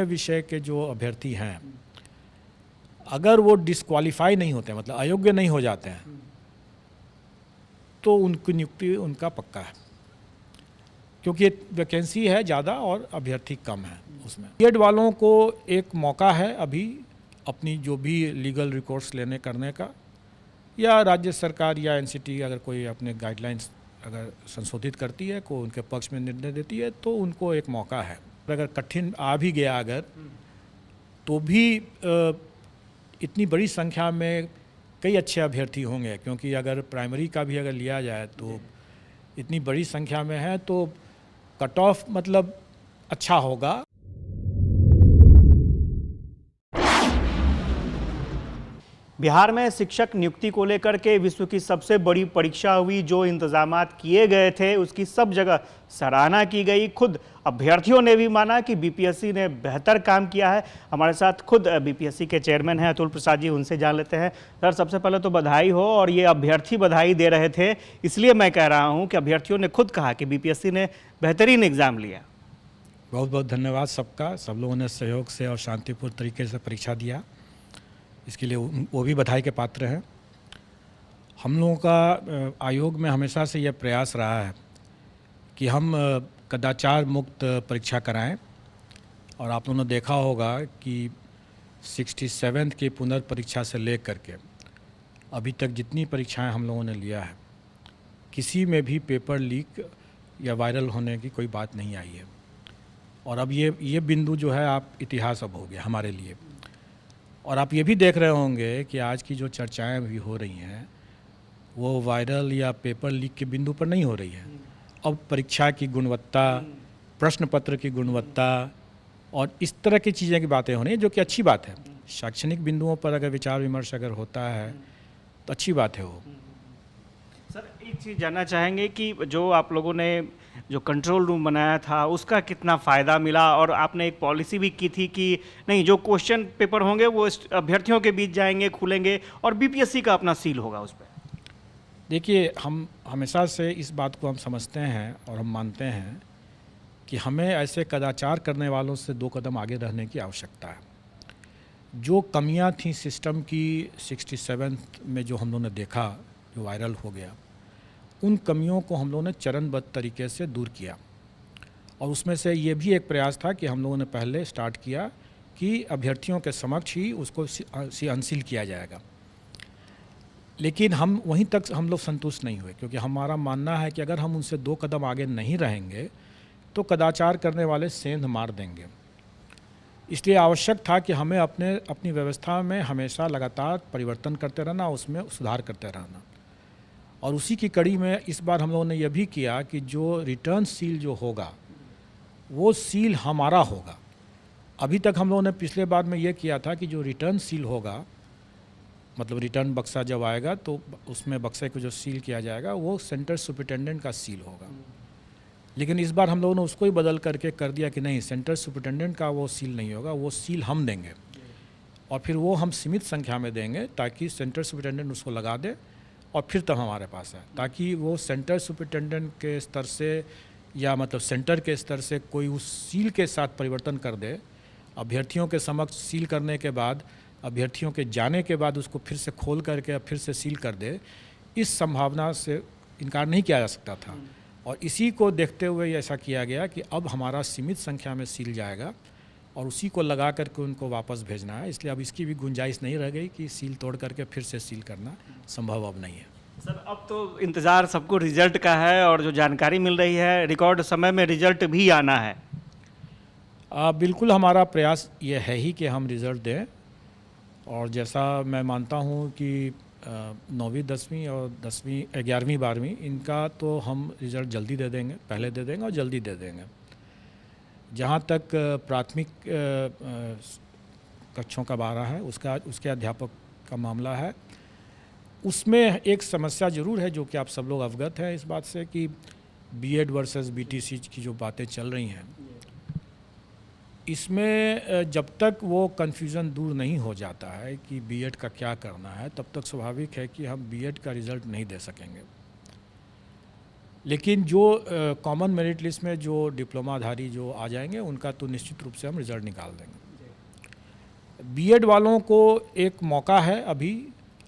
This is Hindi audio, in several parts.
विषय के जो अभ्यर्थी हैं, अगर वो डिस्क्वालीफाई नहीं होते, मतलब अयोग्य नहीं हो जाते हैं, तो उनकी नियुक्ति उनका पक्का है, क्योंकि वैकेंसी है ज़्यादा और अभ्यर्थी कम है उसमें। बीएड वालों को एक मौका है अभी अपनी जो भी लीगल रिकॉर्ड्स लेने करने का, या राज्य सरकार या एनसीटी अगर कोई अपने गाइडलाइंस अगर संशोधित करती है, को उनके पक्ष में निर्णय देती है, तो उनको एक मौका है। अगर कठिन आ भी गया अगर, तो भी इतनी बड़ी संख्या में कई अच्छे अभ्यर्थी होंगे, क्योंकि अगर प्राइमरी का भी अगर लिया जाए तो इतनी बड़ी संख्या में है, तो कट ऑफ मतलब अच्छा होगा। बिहार में शिक्षक नियुक्ति को लेकर के विश्व की सबसे बड़ी परीक्षा हुई। जो इंतजामात किए गए थे उसकी सब जगह सराहना की गई। खुद अभ्यर्थियों ने भी माना कि बीपीएससी ने बेहतर काम किया है। हमारे साथ खुद बीपीएससी के चेयरमैन हैं अतुल प्रसाद जी, उनसे जान लेते हैं। सर, सबसे पहले तो बधाई हो। और ये अभ्यर्थी बधाई दे रहे थे, इसलिए मैं कह रहा हूँ कि अभ्यर्थियों ने खुद कहा कि बीपीएससी ने बेहतरीन एग्जाम लिया। बहुत बहुत धन्यवाद सबका। सब लोगों ने सहयोग से और शांतिपूर्ण तरीके से परीक्षा दिया, इसके लिए वो भी बधाई के पात्र हैं। हम लोगों का आयोग में हमेशा से यह प्रयास रहा है कि हम कदाचार मुक्त परीक्षा कराएं, और आप लोगों ने देखा होगा कि 67th की पुनर्परीक्षा से लेकर के अभी तक जितनी परीक्षाएं हम लोगों ने लिया है, किसी में भी पेपर लीक या वायरल होने की कोई बात नहीं आई है। और अब ये बिंदु जो है आप इतिहास अब हो गया हमारे लिए। और आप ये भी देख रहे होंगे कि आज की जो चर्चाएं भी हो रही हैं वो वायरल या पेपर लीक के बिंदु पर नहीं हो रही है। अब परीक्षा की गुणवत्ता, प्रश्न पत्र की गुणवत्ता और इस तरह की चीज़ें की बातें हो रही हैं, जो कि अच्छी बात है। शैक्षणिक बिंदुओं पर अगर विचार विमर्श अगर होता है तो अच्छी बात है वो। सर, एक चीज़ जानना चाहेंगे कि जो आप लोगों ने जो कंट्रोल रूम बनाया था उसका कितना फ़ायदा मिला, और आपने एक पॉलिसी भी की थी कि नहीं, जो क्वेश्चन पेपर होंगे वो अभ्यर्थियों के बीच जाएंगे, खुलेंगे, और बीपीएससी का अपना सील होगा उस पर। देखिए, हम हमेशा से इस बात को हम समझते हैं और हम मानते हैं कि हमें ऐसे कदाचार करने वालों से 2 कदम आगे रहने की आवश्यकता है। जो कमियां थी सिस्टम की 67th में जो हम लोगों ने देखा, जो वायरल हो गया, उन कमियों को हम लोगों ने चरणबद्ध तरीके से दूर किया। और उसमें से ये भी एक प्रयास था कि हम लोगों ने पहले स्टार्ट किया कि अभ्यर्थियों के समक्ष ही उसको अनसील किया जाएगा। लेकिन हम वहीं तक हम लोग संतुष्ट नहीं हुए, क्योंकि हमारा मानना है कि अगर हम उनसे 2 कदम आगे नहीं रहेंगे तो कदाचार करने वाले सेंध मार देंगे। इसलिए आवश्यक था कि हमें अपनी व्यवस्था में हमेशा लगातार परिवर्तन करते रहना, उसमें सुधार करते रहना। और उसी की कड़ी में इस बार हम लोगों ने यह भी किया कि जो रिटर्न सील जो होगा वो सील हमारा होगा। अभी तक हम लोगों ने पिछले बार में ये किया था कि जो रिटर्न सील होगा, मतलब रिटर्न बक्सा जब आएगा तो उसमें बक्से को जो सील किया जाएगा वो सेंटर सुपरिटेंडेंट का सील होगा। लेकिन इस बार हम लोगों ने उसको ही बदल करके कर दिया कि नहीं, सेंटर सुपरिटेंडेंट का वो सील नहीं होगा, वो सील हम देंगे। और फिर वो हम सीमित संख्या में देंगे ताकि सेंटर सुपरिटेंडेंट उसको लगा दे और फिर तब हमारे पास है, ताकि वो सेंटर सुपरिटेंडेंट के स्तर से या मतलब सेंटर के स्तर से कोई उस सील के साथ परिवर्तन कर दे। अभ्यर्थियों के समक्ष सील करने के बाद, अभ्यर्थियों के जाने के बाद उसको फिर से खोल करके फिर से सील कर दे, इस संभावना से इनकार नहीं किया जा सकता था। और इसी को देखते हुए ऐसा किया गया कि अब हमारा सीमित संख्या में सील जाएगा और उसी को लगा करके उनको वापस भेजना है। इसलिए अब इसकी भी गुंजाइश नहीं रह गई कि सील तोड़ करके फिर से सील करना संभव अब नहीं है। सर, अब तो इंतज़ार सबको रिजल्ट का है, और जो जानकारी मिल रही है रिकॉर्ड समय में रिजल्ट भी आना है। बिल्कुल, हमारा प्रयास ये है ही कि हम रिज़ल्ट दें। और जैसा मैं मानता हूँ कि 9वीं 10वीं और 10वीं 11वीं 12वीं इनका तो हम रिज़ल्ट जल्दी दे देंगे, पहले दे देंगे और जल्दी दे देंगे। जहाँ तक प्राथमिक कक्षों का बारह है, उसके अध्यापक का मामला है, उसमें एक समस्या ज़रूर है जो कि आप सब लोग अवगत हैं इस बात से कि बीएड वर्सेस बीटीसी की जो बातें चल रही हैं, इसमें जब तक वो कन्फ्यूज़न दूर नहीं हो जाता है कि बीएड का क्या करना है, तब तक स्वाभाविक है कि हम बीएड का रिज़ल्ट नहीं दे सकेंगे। लेकिन जो कॉमन मेरिट लिस्ट में जो डिप्लोमाधारी जो आ जाएंगे उनका तो निश्चित रूप से हम रिज़ल्ट निकाल देंगे। बीएड वालों को एक मौका है अभी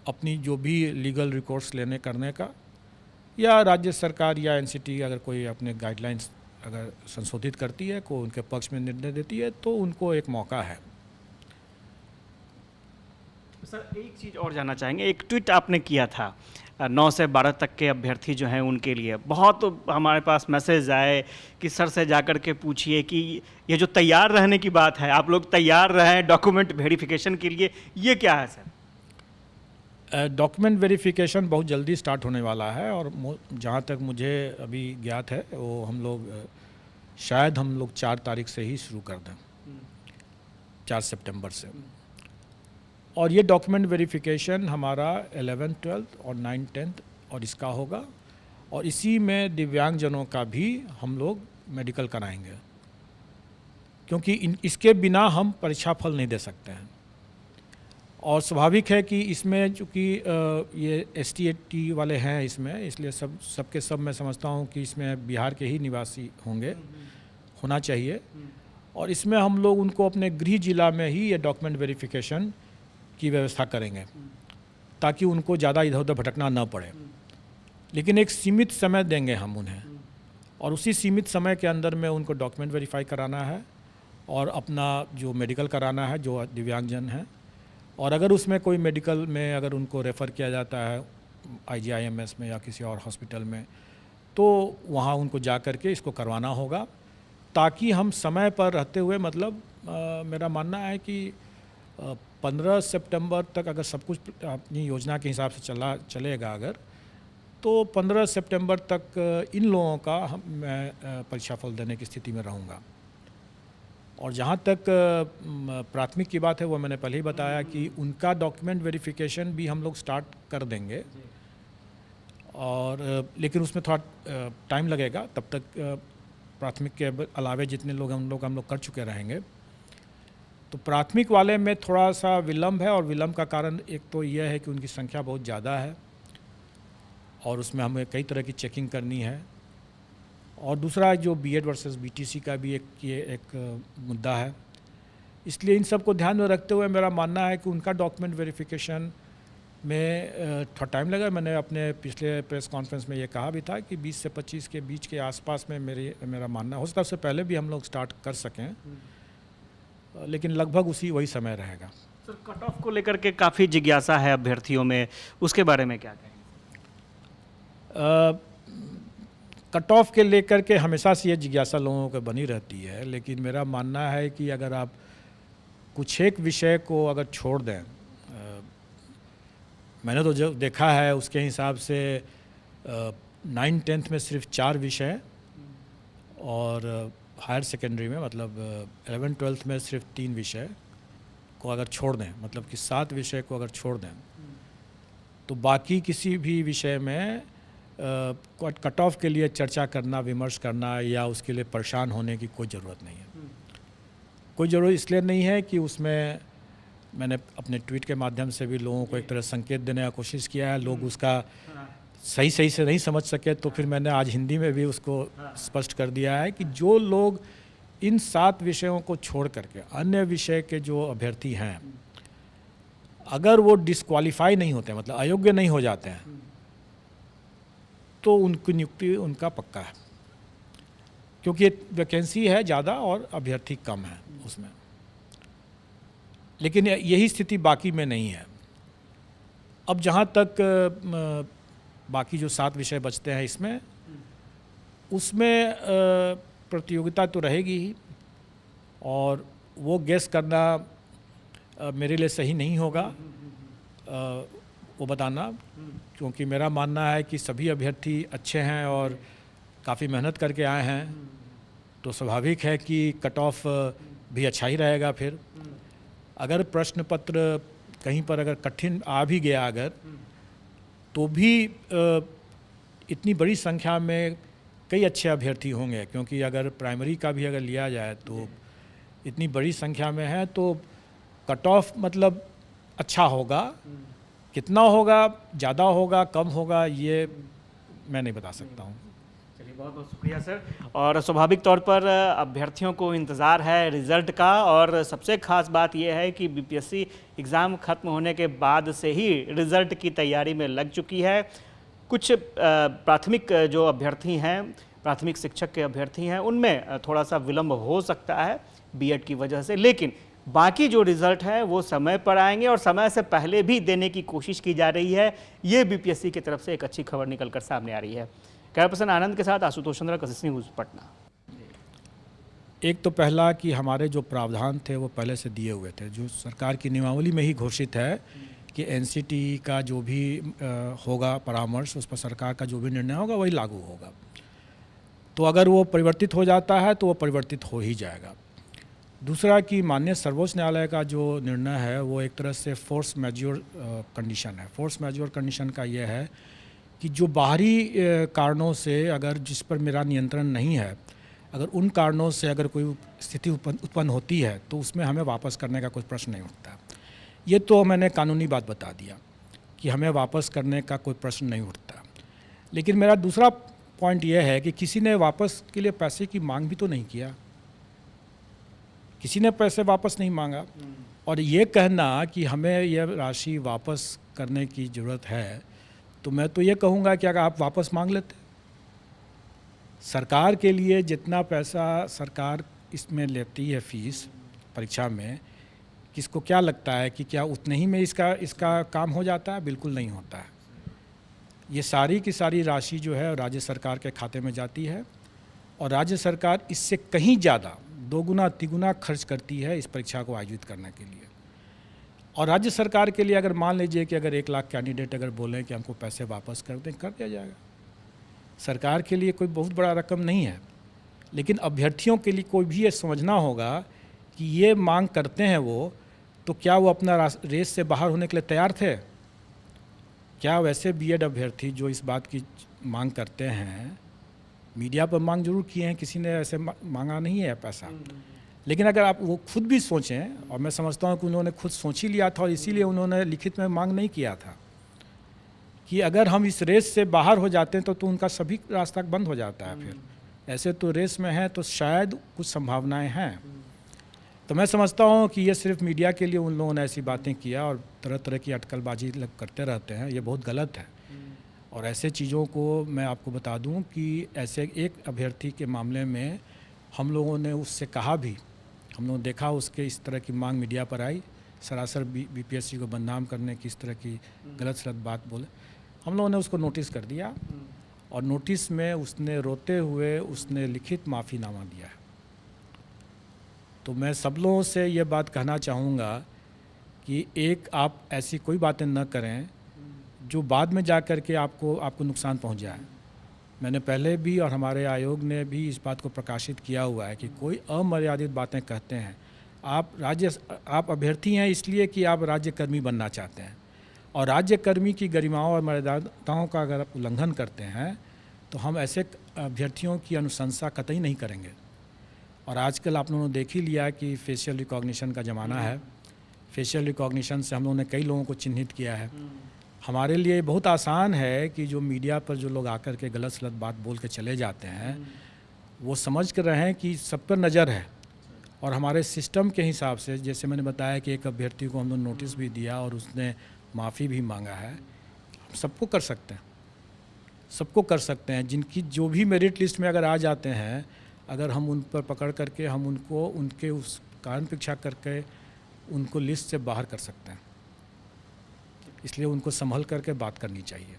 अपनी जो भी लीगल रिकोर्स लेने करने का, या राज्य सरकार या एनसीटी अगर कोई अपने गाइडलाइंस अगर संशोधित करती है, को उनके पक्ष में निर्णय देती है, तो उनको एक मौका है। सर एक चीज़ और जानना चाहेंगे, एक ट्वीट आपने किया था 9 से 12 तक के अभ्यर्थी जो हैं उनके लिए, बहुत हमारे पास मैसेज आए कि सर से जाकर के पूछिए कि ये जो तैयार रहने की बात है, आप लोग तैयार रहें डॉक्यूमेंट वेरिफिकेशन के लिए, ये क्या है सर? डॉक्यूमेंट वेरिफिकेशन बहुत जल्दी स्टार्ट होने वाला है, और जहाँ तक मुझे अभी ज्ञात है वो शायद हम लोग 4 तारीख से ही शुरू कर दें, 4 सितंबर से। और ये डॉक्यूमेंट वेरिफिकेशन हमारा 11th 12th और 9th 10th और इसका होगा, और इसी में दिव्यांगजनों का भी हम लोग मेडिकल कराएंगे, क्योंकि इसके बिना हम परीक्षा फल नहीं दे सकते हैं। और स्वाभाविक है कि इसमें चूँकि ये ST वाले हैं इसमें, इसलिए सबके सब मैं समझता हूँ कि इसमें बिहार के ही निवासी होना चाहिए, और इसमें हम लोग उनको अपने गृह जिला में ही ये डॉक्यूमेंट वेरिफिकेशन की व्यवस्था करेंगे, ताकि उनको ज़्यादा इधर उधर भटकना न पड़े। लेकिन एक सीमित समय देंगे हम उन्हें, और उसी सीमित समय के अंदर में उनको डॉक्यूमेंट वेरीफाई कराना है और अपना जो मेडिकल कराना है जो दिव्यांगजन हैं। और अगर उसमें कोई मेडिकल में अगर उनको रेफ़र किया जाता है IGIMS में या किसी और हॉस्पिटल में, तो वहाँ उनको जा कर के इसको करवाना होगा, ताकि हम समय पर रहते हुए, मतलब मेरा मानना है कि 15 सितंबर तक अगर सब कुछ अपनी योजना के हिसाब से चलेगा अगर, तो 15 सितंबर तक इन लोगों का मैं परीक्षा फल देने की स्थिति में रहूँगा। और जहाँ तक प्राथमिक की बात है, वो मैंने पहले ही बताया कि उनका डॉक्यूमेंट वेरिफिकेशन भी हम लोग स्टार्ट कर देंगे, और लेकिन उसमें थोड़ा टाइम लगेगा। तब तक प्राथमिक के अलावे जितने लोग हम लोग कर चुके रहेंगे। तो प्राथमिक वाले में थोड़ा सा विलम्ब है, और विलम्ब का कारण एक तो यह है कि उनकी संख्या बहुत ज़्यादा है और उसमें हमें कई तरह की चेकिंग करनी है, और दूसरा जो बीएड वर्सेस बीटीसी का भी एक मुद्दा है। इसलिए इन सब को ध्यान में रखते हुए मेरा मानना है कि उनका डॉक्यूमेंट वेरिफिकेशन में थोड़ा टाइम लगेगा। मैंने अपने पिछले प्रेस कॉन्फ्रेंस में ये कहा भी था कि 20 से 25 के बीच के आसपास में मेरा मानना हो सकता है, उससे पहले भी हम लोग स्टार्ट कर सकें, लेकिन लगभग वही समय रहेगा। सर कट ऑफ को लेकर के काफ़ी जिज्ञासा है अभ्यर्थियों में, उसके बारे में क्या कहेंगे? कट ऑफ के लेकर के हमेशा से ये जिज्ञासा लोगों को बनी रहती है, लेकिन मेरा मानना है कि अगर आप कुछ एक विषय को अगर छोड़ दें, मैंने तो जो देखा है उसके हिसाब से 9th 10th में सिर्फ 4 विषय, और हायर सेकेंडरी में मतलब 11th 12th में सिर्फ 3 विषय को अगर छोड़ दें, मतलब कि 7 विषय को अगर छोड़ दें, तो बाकी किसी भी विषय में कट ऑफ के लिए चर्चा करना, विमर्श करना या उसके लिए परेशान होने की कोई ज़रूरत नहीं है। कोई ज़रूरत इसलिए नहीं है कि उसमें मैंने अपने ट्वीट के माध्यम से भी लोगों को एक तरह संकेत देने का कोशिश किया है। लोग उसका सही से नहीं समझ सके, तो फिर मैंने आज हिंदी में भी उसको स्पष्ट कर दिया है कि जो लोग इन 7 विषयों को छोड़ करके अन्य विषय के जो अभ्यर्थी हैं, अगर वो डिस्क्वालीफाई नहीं होते, मतलब अयोग्य नहीं हो जाते हैं, तो उनकी नियुक्ति उनका पक्का है, क्योंकि वैकेंसी है ज़्यादा और अभ्यर्थी कम है उसमें। लेकिन यही स्थिति बाकी में नहीं है। अब जहाँ तक बाकी जो 7 विषय बचते हैं इसमें, उसमें प्रतियोगिता तो रहेगी ही, और वो गेस करना मेरे लिए सही नहीं होगा वो बताना, क्योंकि मेरा मानना है कि सभी अभ्यर्थी अच्छे हैं और काफ़ी मेहनत करके आए हैं, तो स्वाभाविक है कि कट ऑफ भी अच्छा ही रहेगा। फिर अगर प्रश्न पत्र कहीं पर अगर कठिन आ भी गया अगर, तो भी इतनी बड़ी संख्या में कई अच्छे अभ्यर्थी होंगे, क्योंकि अगर प्राइमरी का भी अगर लिया जाए तो इतनी बड़ी संख्या में है, तो कट ऑफ मतलब अच्छा होगा। कितना होगा, ज़्यादा होगा, कम होगा, ये मैं नहीं बता सकता हूँ। चलिए, बहुत बहुत शुक्रिया सर। और स्वाभाविक तौर पर अभ्यर्थियों को इंतज़ार है रिज़ल्ट का, और सबसे ख़ास बात यह है कि बीपीएससी एग्ज़ाम ख़त्म होने के बाद से ही रिज़ल्ट की तैयारी में लग चुकी है। कुछ प्राथमिक जो अभ्यर्थी हैं, प्राथमिक शिक्षक के अभ्यर्थी हैं, उनमें थोड़ा सा विलम्ब हो सकता है बीएड की वजह से, लेकिन बाकी जो रिज़ल्ट है वो समय पर आएंगे और समय से पहले भी देने की कोशिश की जा रही है। ये बीपीएससी की तरफ से एक अच्छी खबर निकलकर सामने आ रही है। कैमरा पर्सन आनंद के साथ आशुतोष चंद्र, कशिश न्यूज़, पटना। एक तो पहला कि हमारे जो प्रावधान थे वो पहले से दिए हुए थे, जो सरकार की नियमावली में ही घोषित है कि एनसीटी का जो भी होगा परामर्श, उस पर सरकार का जो भी निर्णय होगा वही लागू होगा। तो अगर वो परिवर्तित हो जाता है तो वो परिवर्तित हो ही जाएगा। दूसरा कि माननीय सर्वोच्च न्यायालय का जो निर्णय है वो एक तरह से फोर्स मैज्योर कंडीशन है। फोर्स मैज्योर कंडीशन का ये है कि जो बाहरी कारणों से, अगर जिस पर मेरा नियंत्रण नहीं है, अगर उन कारणों से अगर कोई स्थिति उत्पन्न होती है तो उसमें हमें वापस करने का कोई प्रश्न नहीं उठता। ये तो मैंने कानूनी बात बता दिया कि हमें वापस करने का कोई प्रश्न नहीं उठता। लेकिन मेरा दूसरा पॉइंट ये है कि किसी ने वापस के लिए पैसे की मांग भी तो नहीं किया, किसी ने पैसे वापस नहीं मांगा। और ये कहना कि हमें यह राशि वापस करने की ज़रूरत है, तो मैं तो ये कहूँगा कि अगर आप वापस मांग लेते, सरकार के लिए जितना पैसा सरकार इसमें लेती है फीस परीक्षा में, किसको क्या लगता है कि क्या उतने ही में इसका काम हो जाता है? बिल्कुल नहीं होता है। ये सारी की सारी राशि जो है राज्य सरकार के खाते में जाती है और राज्य सरकार इससे कहीं ज़्यादा, दोगुना तिगुना खर्च करती है इस परीक्षा को आयोजित करने के लिए। और राज्य सरकार के लिए अगर मान लीजिए कि अगर 1 लाख कैंडिडेट अगर बोलें कि हमको पैसे वापस कर दें, कर दिया जाएगा। सरकार के लिए कोई बहुत बड़ा रकम नहीं है, लेकिन अभ्यर्थियों के लिए कोई भी ये समझना होगा कि ये मांग करते हैं वो, तो क्या वो अपना रेस से बाहर होने के लिए तैयार थे? क्या वैसे बीएड अभ्यर्थी जो इस बात की मांग करते हैं, मीडिया पर मांग जरूर किए हैं, किसी ने ऐसे मांगा नहीं है पैसा, लेकिन अगर आप वो खुद भी सोचें, और मैं समझता हूँ कि उन्होंने खुद सोच ही लिया था और इसीलिए उन्होंने लिखित में मांग नहीं किया था कि अगर हम इस रेस से बाहर हो जाते हैं तो उनका सभी रास्ता बंद हो जाता है। फिर ऐसे तो रेस में है तो शायद कुछ संभावनाएं हैं। तो मैं समझता हूँ कि ये सिर्फ मीडिया के लिए उन लोगों ने ऐसी बातें किया और तरह तरह की अटकलबाजी करते रहते हैं, ये बहुत गलत है। और ऐसे चीज़ों को मैं आपको बता दूं कि ऐसे एक अभ्यर्थी के मामले में हम लोगों ने उससे कहा भी, हम लोगों ने देखा उसके इस तरह की मांग मीडिया पर आई, सरासर बीपीएससी को बदनाम करने की इस तरह की गलत सलत बात बोले, हम लोगों ने उसको नोटिस कर दिया और नोटिस में उसने रोते हुए उसने लिखित माफ़ीनामा दिया है। तो मैं सब लोगों से ये बात कहना चाहूँगा कि एक आप ऐसी कोई बातें न करें जो बाद में जा कर के आपको नुकसान पहुंच जाए। मैंने पहले भी और हमारे आयोग ने भी इस बात को प्रकाशित किया हुआ है कि कोई अमर्यादित बातें कहते हैं, आप अभ्यर्थी हैं इसलिए कि आप राज्यकर्मी बनना चाहते हैं, और राज्यकर्मी की गरिमाओं और मर्यादाओं का अगर आप उल्लंघन करते हैं तो हम ऐसे अभ्यर्थियों की अनुशंसा कतई नहीं करेंगे। और आजकल आप लोगों ने देख ही लिया कि फेशियल रिकॉग्निशन का ज़माना है। फेशियल रिकॉग्निशन से हम लोगों ने कई लोगों को चिन्हित किया है। हमारे लिए बहुत आसान है कि जो मीडिया पर जो लोग आकर के गलत सलत बात बोल के चले जाते हैं, वो समझ कर रहे हैं कि सब पर नज़र है। और हमारे सिस्टम के हिसाब से, जैसे मैंने बताया कि एक अभ्यर्थी को हम लोग नोटिस भी दिया और उसने माफ़ी भी मांगा है, हम सबको कर सकते हैं, सबको कर सकते हैं। जिनकी जो भी मेरिट लिस्ट में अगर आ जाते हैं, अगर हम उन पर पकड़ करके हम उनको उनके उस कारण परीक्षा करके उनको लिस्ट से बाहर कर सकते हैं। इसलिए उनको संभल करके बात करनी चाहिए।